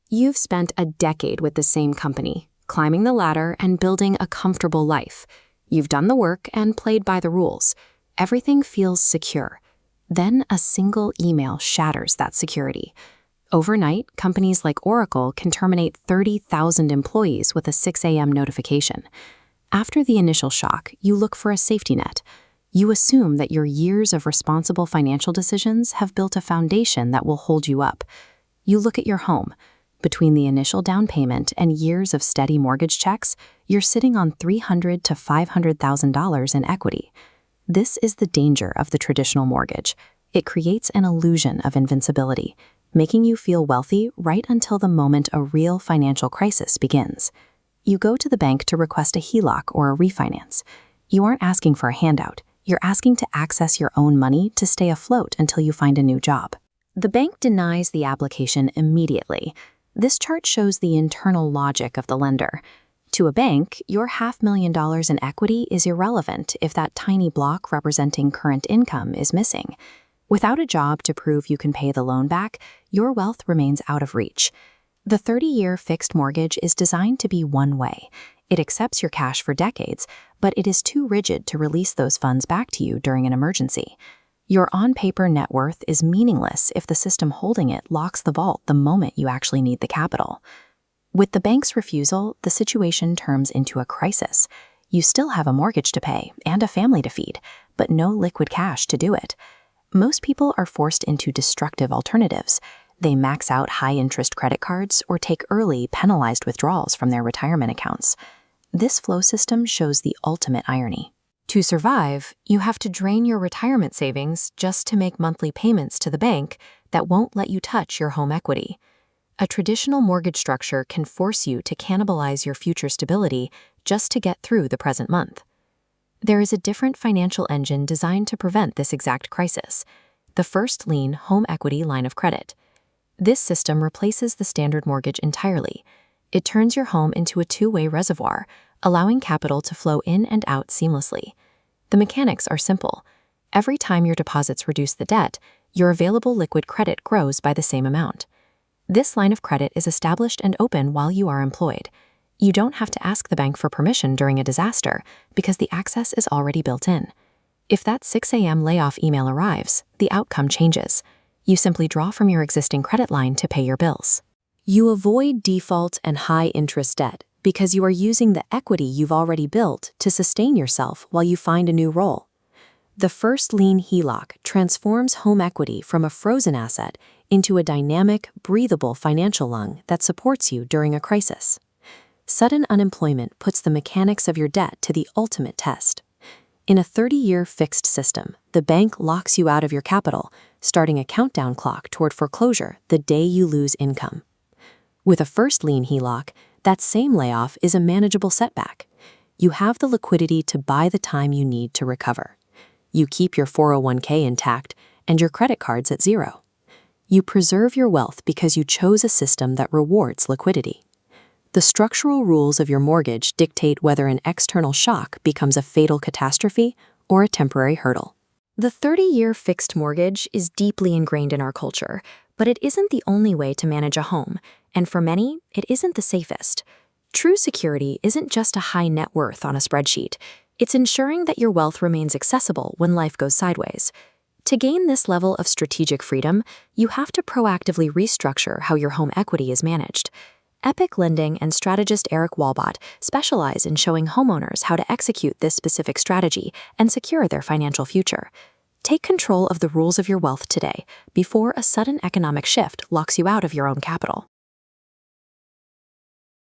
You've spent a decade with the same company, climbing the ladder and building a comfortable life. You've done the work and played by the rules. Everything feels secure. Then a single email shatters that security. Overnight, companies like Oracle can terminate 30,000 employees with a 6 a.m. notification. After the initial shock, you look for a safety net. You assume that your years of responsible financial decisions have built a foundation that will hold you up. You look at your home. Between the initial down payment and years of steady mortgage checks, you're sitting on $300,000 to $500,000 in equity. This is the danger of the traditional mortgage. It creates an illusion of invincibility, making you feel wealthy right until the moment a real financial crisis begins. You go to the bank to request a HELOC or a refinance. You aren't asking for a handout. You're asking to access your own money to stay afloat until you find a new job. The bank denies the application immediately. This chart shows the internal logic of the lender. To a bank, your $500,000 in equity is irrelevant if that tiny block representing current income is missing. Without a job to prove you can pay the loan back, your wealth remains out of reach. The 30-year fixed mortgage is designed to be one way. It accepts your cash for decades, but it is too rigid to release those funds back to you during an emergency. Your on-paper net worth is meaningless if the system holding it locks the vault the moment you actually need the capital. With the bank's refusal, the situation turns into a crisis. You still have a mortgage to pay and a family to feed, but no liquid cash to do it. Most people are forced into destructive alternatives. They max out high-interest credit cards or take early, penalized withdrawals from their retirement accounts. This flow system shows the ultimate irony. To survive, you have to drain your retirement savings just to make monthly payments to the bank that won't let you touch your home equity. A traditional mortgage structure can force you to cannibalize your future stability just to get through the present month. There is a different financial engine designed to prevent this exact crisis: the First Lien Home Equity Line of Credit. This system replaces the standard mortgage entirely. It turns your home into a two-way reservoir, allowing capital to flow in and out seamlessly. The mechanics are simple. Every time your deposits reduce the debt, your available liquid credit grows by the same amount. This line of credit is established and open while you are employed. You don't have to ask the bank for permission during a disaster because the access is already built in. If that 6 a.m. layoff email arrives, the outcome changes. You simply draw from your existing credit line to pay your bills. You avoid default and high-interest debt because you are using the equity you've already built to sustain yourself while you find a new role. The First Lien Heloc transforms home equity from a frozen asset into a dynamic, breathable financial lung that supports you during a crisis. Sudden unemployment puts the mechanics of your debt to the ultimate test. In a 30-year fixed system, the bank locks you out of your capital, starting a countdown clock toward foreclosure the day you lose income. With a First Lien Heloc, that same layoff is a manageable setback. You have the liquidity to buy the time you need to recover. You keep your 401k intact and your credit cards at zero. You preserve your wealth because you chose a system that rewards liquidity. The structural rules of your mortgage dictate whether an external shock becomes a fatal catastrophe or a temporary hurdle. The 30-year fixed mortgage is deeply ingrained in our culture, but it isn't the only way to manage a home, and for many, it isn't the safest. True security isn't just a high net worth on a spreadsheet. It's ensuring that your wealth remains accessible when life goes sideways. To gain this level of strategic freedom, you have to proactively restructure how your home equity is managed. EPIQ Lending and strategist Erik Walbot specialize in showing homeowners how to execute this specific strategy and secure their financial future. Take control of the rules of your wealth today before a sudden economic shift locks you out of your own capital.